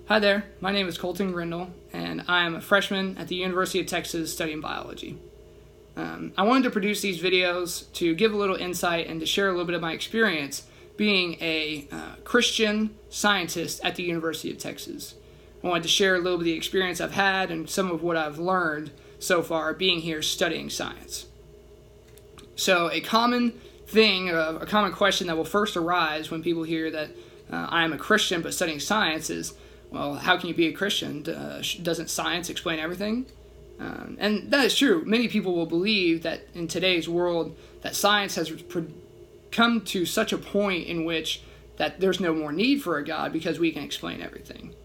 Hi there, my name is Colton Grindle, and I am a freshman at the University of Texas studying biology. I wanted to produce these videos to give a little insight and to share a little bit of my experience being a Christian scientist at the University of Texas. I wanted to share a little bit of the experience I've had and some of what I've learned so far being here studying science. So a common thing, a common question that will first arise when people hear that I am a Christian but studying science is, well, how can you be a Christian? Doesn't science explain everything? And that is true. Many people will believe that in today's world that science has come to such a point in which that there's no more need for a God because we can explain everything.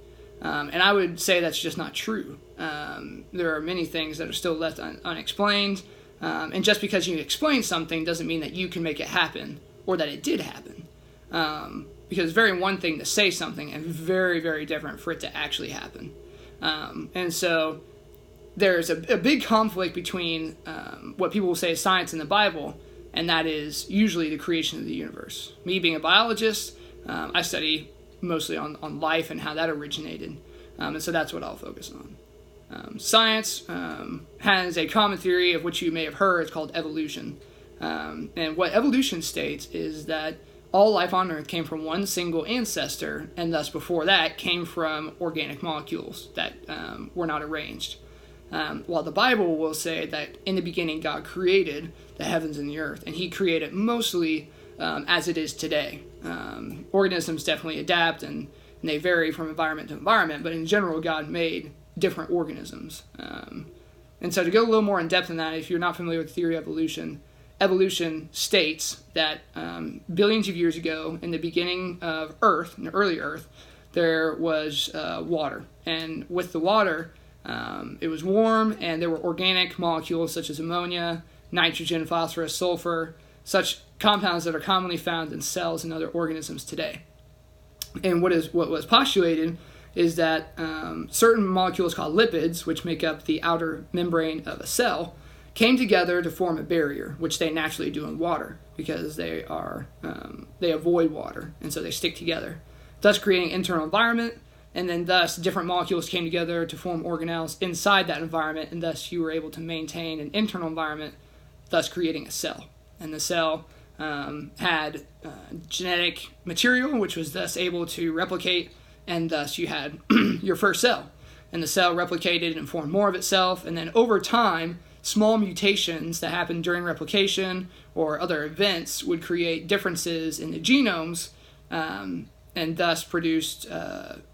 And I would say that's just not true. There are many things that are still left unexplained. And just because you explain something doesn't mean that you can make it happen or that it did happen. Because it's very one thing to say something and very, very different for it to actually happen. And so there's a big conflict between what people will say is science in the Bible, and that is usually the creation of the universe. Me being a biologist, I study mostly on life and how that originated. And so that's what I'll focus on. Science has a common theory of which you may have heard. It's called evolution. And what evolution states is that all life on Earth came from one single ancestor, and thus before that came from organic molecules that were not arranged. While the Bible will say that in the beginning God created the heavens and the earth, and he created mostly as it is today. Organisms definitely adapt, and they vary from environment to environment, but in general God made different organisms. And so to go a little more in depth in that, if you're not familiar with the theory of evolution states that billions of years ago, in the beginning of Earth, in the early Earth, there was water. And with the water, it was warm, and there were organic molecules such as ammonia, nitrogen, phosphorus, sulfur, such compounds that are commonly found in cells and other organisms today. And what was postulated is that certain molecules called lipids, which make up the outer membrane of a cell, came together to form a barrier, which they naturally do in water because they avoid water, and so they stick together, thus creating an internal environment, and then thus different molecules came together to form organelles inside that environment, and thus you were able to maintain an internal environment, thus creating a cell. And the cell had genetic material, which was thus able to replicate, and thus you had your first cell. And the cell replicated and formed more of itself, and then over time, small mutations that happened during replication or other events would create differences in the genomes, and thus produced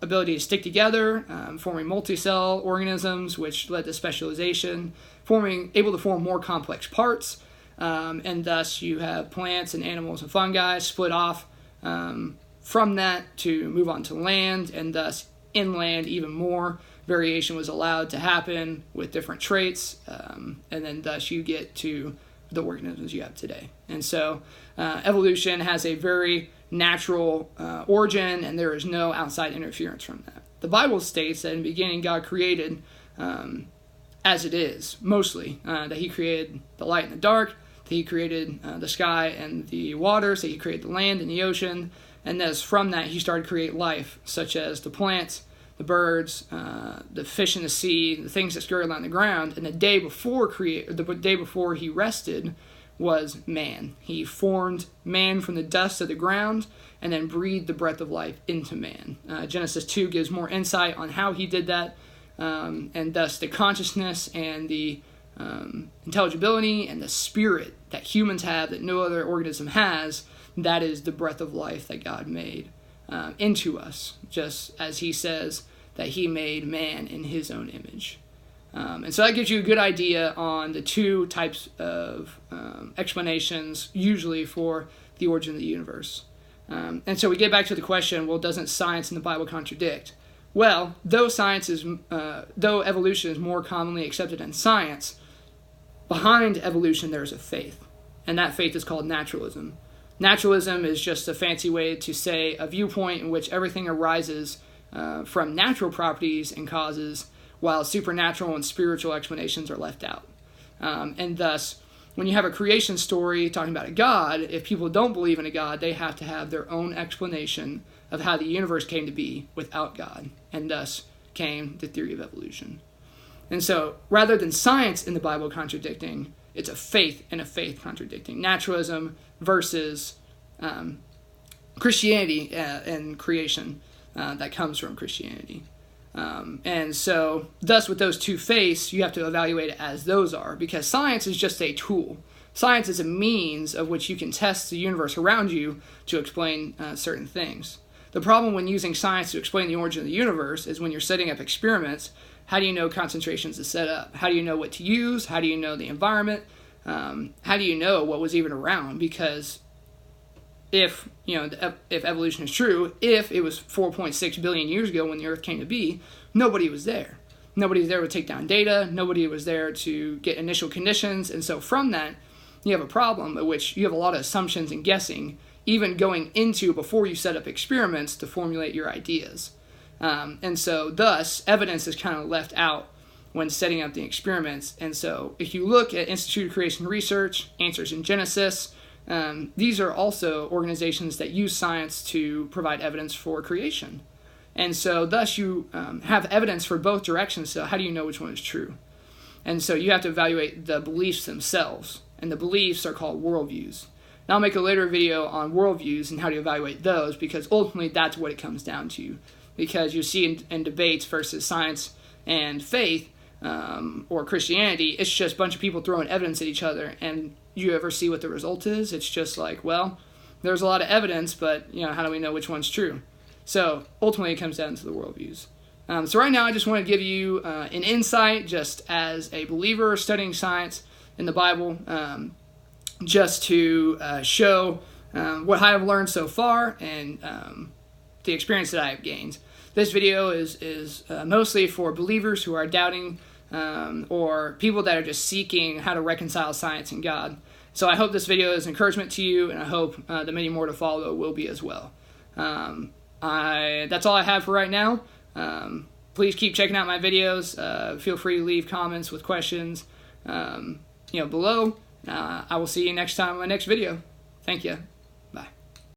ability to stick together, forming multi-cell organisms, which led to specialization, able to form more complex parts, and thus you have plants and animals and fungi split off from that to move on to land, and thus inland even more variation was allowed to happen with different traits, and then thus you get to the organisms you have today. And so evolution has a very natural origin, and there is no outside interference from that. The Bible states that in the beginning God created as it is, mostly, that he created the light and the dark, that he created the sky and the waters, that he created the land and the ocean, and thus from that he started to create life, such as the plants, the birds, the fish in the sea, the things that scurry along the ground. And the day before he rested was man. He formed man from the dust of the ground and then breathed the breath of life into man. Genesis 2 gives more insight on how he did that, and thus the consciousness and the intelligibility and the spirit that humans have that no other organism has, that is the breath of life that God made into us, just as he says that he made man in his own image. And so that gives you a good idea on the two types of explanations usually for the origin of the universe. And so we get back to the question, well, doesn't science and the Bible contradict? Well, though evolution is more commonly accepted in science, behind evolution there is a faith, and that faith is called naturalism. Naturalism is just a fancy way to say a viewpoint in which everything arises from natural properties and causes, while supernatural and spiritual explanations are left out. And thus, when you have a creation story talking about a God, if people don't believe in a God, they have to have their own explanation of how the universe came to be without God, and thus came the theory of evolution. And so rather than science in the Bible contradicting, it's a faith and a faith contradicting. Naturalism versus Christianity and creation that comes from Christianity. And so thus with those two faiths, you have to evaluate it as those are, because science is just a tool. Science is a means of which you can test the universe around you to explain certain things. The problem when using science to explain the origin of the universe is when you're setting up experiments, how do you know concentrations to set up? How do you know what to use? How do you know the environment? How do you know what was even around? Because if evolution is true, if it was 4.6 billion years ago when the Earth came to be, nobody was there. Nobody was there to take down data. Nobody was there to get initial conditions. And so from that, you have a problem at which you have a lot of assumptions and guessing, even going into before you set up experiments to formulate your ideas. And so thus, evidence is kind of left out when setting up the experiments. And so if you look at Institute of Creation Research, Answers in Genesis, these are also organizations that use science to provide evidence for creation. And so thus you have evidence for both directions, so how do you know which one is true? And so you have to evaluate the beliefs themselves, and the beliefs are called worldviews. And I'll make a later video on worldviews and how to evaluate those, because ultimately that's what it comes down to. Because you see in debates versus science and faith, or Christianity, it's just a bunch of people throwing evidence at each other, and you ever see what the result is? It's just like, well, there's a lot of evidence, but how do we know which one's true? So ultimately it comes down to the worldviews. So right now I just want to give you an insight just as a believer studying science in the Bible, just to show what I have learned so far and the experience that I have gained. This video is mostly for believers who are doubting or people that are just seeking how to reconcile science and God. So I hope this video is encouragement to you, and I hope that many more to follow will be as well. That's all I have for right now. Please keep checking out my videos. Feel free to leave comments with questions below. I will see you next time in my next video. Thank you.